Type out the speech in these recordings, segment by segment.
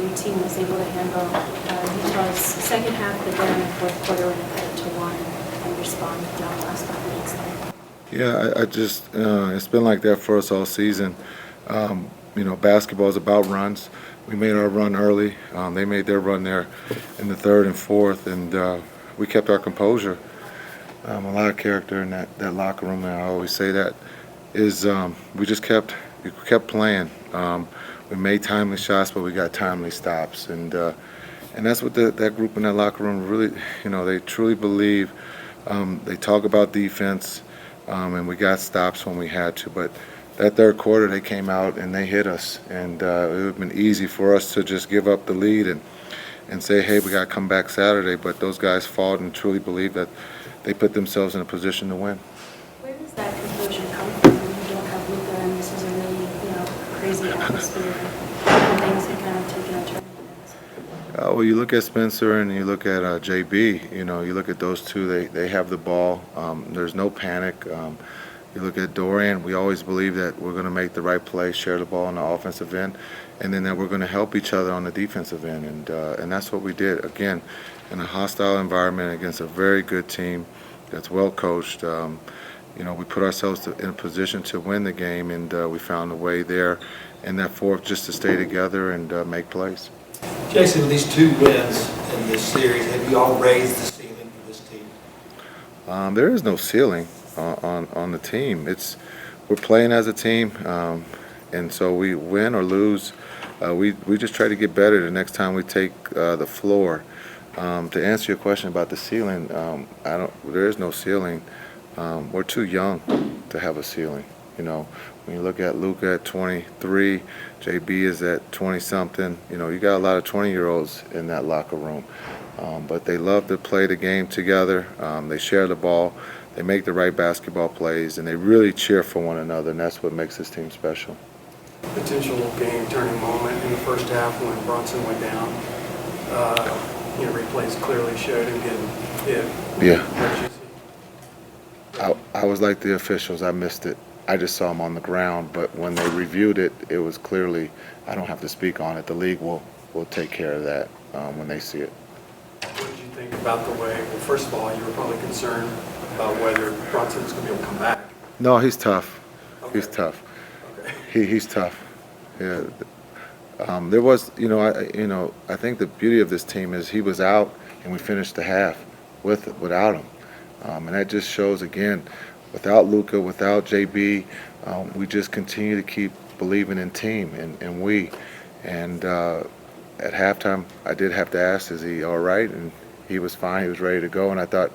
your team was able to handle Utah's second half, but then in the fourth quarter when it cut to one and respond down the last 5 minutes there. Yeah, I just it's been like that for us all season. Basketball is about runs. We made our run early. They made their run there in the third and fourth, and we kept our composure. A lot of character in that locker room, and I always say that is we just kept playing. We made timely shots, but we got timely stops, and that's what that group in that locker room really, they truly believe. They talk about defense, and we got stops when we had to, but that third quarter they came out and they hit us, and it would have been easy for us to just give up the lead and say, hey, we got to come back Saturday, but those guys fought and truly believe that they put themselves in a position to win. Where does that conclusion come from when you don't have Luka and this is a really crazy atmosphere and things have kind of taken a turn? Well, you look at Spencer and you look at JB, you look at those two, they have the ball. There's no panic. You look at Dorian, we always believe that we're going to make the right play, share the ball on the offensive end, and then that we're going to help each other on the defensive end. And that's what we did. Again, in a hostile environment against a very good team that's well coached, we put ourselves in a position to win the game, and we found a way there in that fourth just to stay together and make plays. Jason, with these 2 wins in this series, have you all raised the ceiling for this team? There is no ceiling on the team. We're playing as a team, and so we win or lose. We just try to get better the next time we take the floor. To answer your question about the ceiling, there is no ceiling. We're too young to have a ceiling. When you look at Luka at 23, JB is at 20-something. You got a lot of 20-year-olds in that locker room, but they love to play the game together. They share the ball. They make the right basketball plays, and they really cheer for one another, and that's what makes this team special. Potential game-turning moment in the first half when Bronson went down. Replays clearly showed him getting hit. Yeah. I was like the officials. I missed it. I just saw him on the ground, but when they reviewed it, it was clearly, I don't have to speak on it. The league will take care of that when they see it. What did you think about the way, well, first of all, you were probably concerned about whether Bronson's going to be able to come back. No, he's tough. Okay. He's tough. Okay. He's tough. Yeah. There was, I think the beauty of this team is he was out and we finished the half without him. And that just shows, again, without Luka, without JB, we just continue to keep believing in team and we. And at halftime, I did have to ask, is he all right? And he was fine. He was ready to go. And I thought,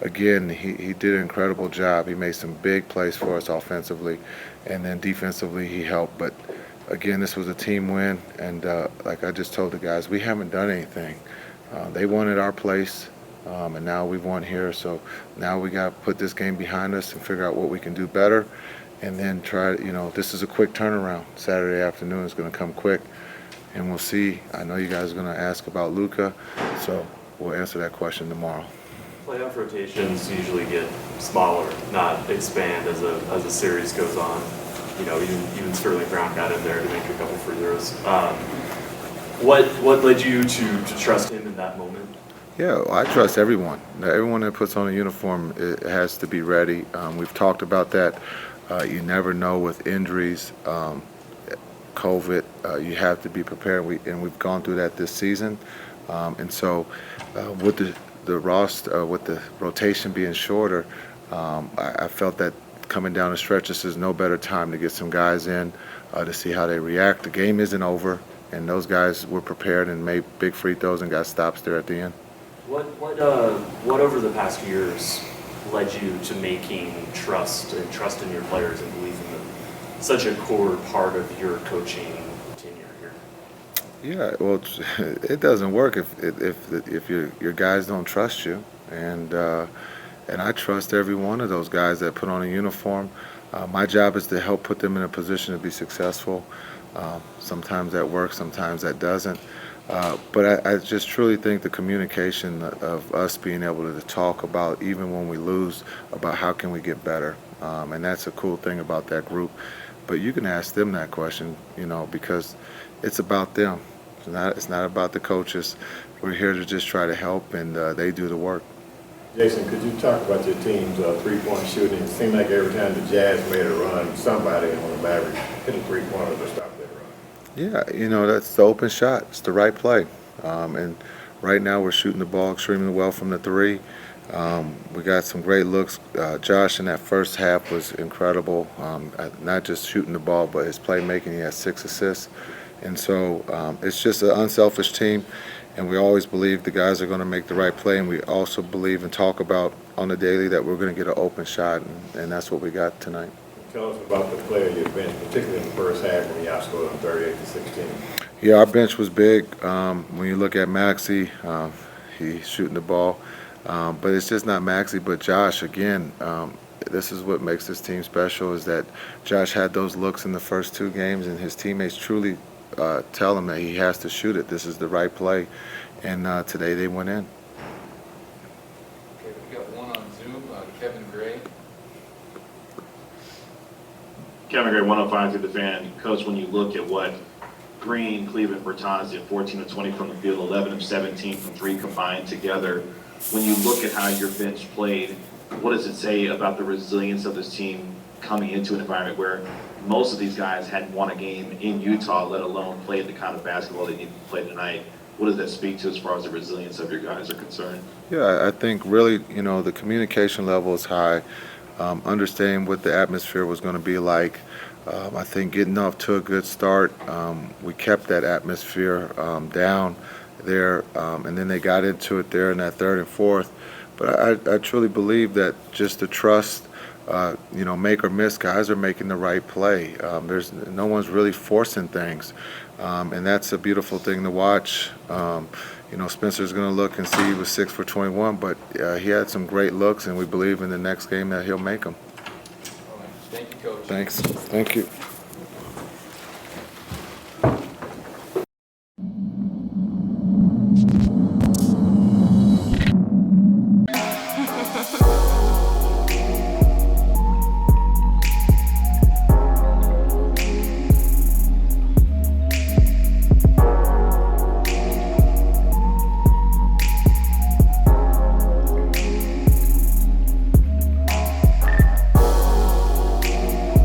again, he did an incredible job. He made some big plays for us offensively. And then defensively, he helped. But, again, this was a team win. And like I just told the guys, we haven't done anything. They wanted our place. And now we've won here, so now we got to put this game behind us and figure out what we can do better, and then try. This is a quick turnaround. Saturday afternoon is going to come quick, and we'll see. I know you guys are going to ask about Luka, so we'll answer that question tomorrow. Playoff rotations usually get smaller, not expand as a series goes on. Even Sterling Brown got in there to make a couple free throws. What led you to trust him in that moment? Yeah, I trust everyone. Everyone that puts on a uniform, it has to be ready. We've talked about that. You never know with injuries, COVID. You have to be prepared, and we've gone through that this season. And so, with the roster, with the rotation being shorter, I felt that coming down the stretch, this is no better time to get some guys in to see how they react. The game isn't over, and those guys were prepared and made big free throws and got stops there at the end. What over the past years led you to making trust in your players and believing them such a core part of your coaching tenure here? Yeah, well, it doesn't work if your guys don't trust you, and I trust every one of those guys that put on a uniform. My job is to help put them in a position to be successful. Sometimes that works, sometimes that doesn't. But I just truly think the communication of us being able to talk about, even when we lose, about how can we get better. And that's a cool thing about that group. But you can ask them that question, because it's about them. It's not about the coaches. We're here to just try to help, and they do the work. Jason, could you talk about your team's three-point shooting? It seemed like every time the Jazz made a run, somebody on the Mavericks hit a three-pointer to stop that run. Yeah, that's the open shot. It's the right play. And right now we're shooting the ball extremely well from the three. We got some great looks. Josh in that first half was incredible, not just shooting the ball, but his playmaking. He had 6 assists. And so it's just an unselfish team, and we always believe the guys are going to make the right play, and we also believe and talk about on the daily that we're going to get an open shot, and that's what we got tonight. Tell us about the play of your bench, particularly in the first half when you outscored them 38-16. Yeah, our bench was big. When you look at Maxey, he's shooting the ball. But it's just not Maxey, but Josh. Again, this is what makes this team special, is that Josh had those looks in the first 2 games, and his teammates truly tell him that he has to shoot it. This is the right play. And today they went in. Okay, we got one on Zoom, Kevin Gray. Kevin Gray, 105 through the Fan. Coach, when you look at what Green, Cleveland, Bertans did, 14 of 20 from the field, 11 of 17 from 3 combined together, when you look at how your bench played, what does it say about the resilience of this team coming into an environment where most of these guys hadn't won a game in Utah, let alone played the kind of basketball they need to play tonight? What does that speak to as far as the resilience of your guys are concerned? Yeah, I think really, the communication level is high. Understanding what the atmosphere was going to be like. I think getting off to a good start, we kept that atmosphere down there, and then they got into it there in that third and fourth. But I truly believe that just the trust, make or miss, guys are making the right play. There's no one's really forcing things, and that's a beautiful thing to watch. Spencer's going to look and see he was 6 for 21, but he had some great looks, and we believe in the next game that he'll make them. All right. Thank you, Coach. Thanks. Thank you.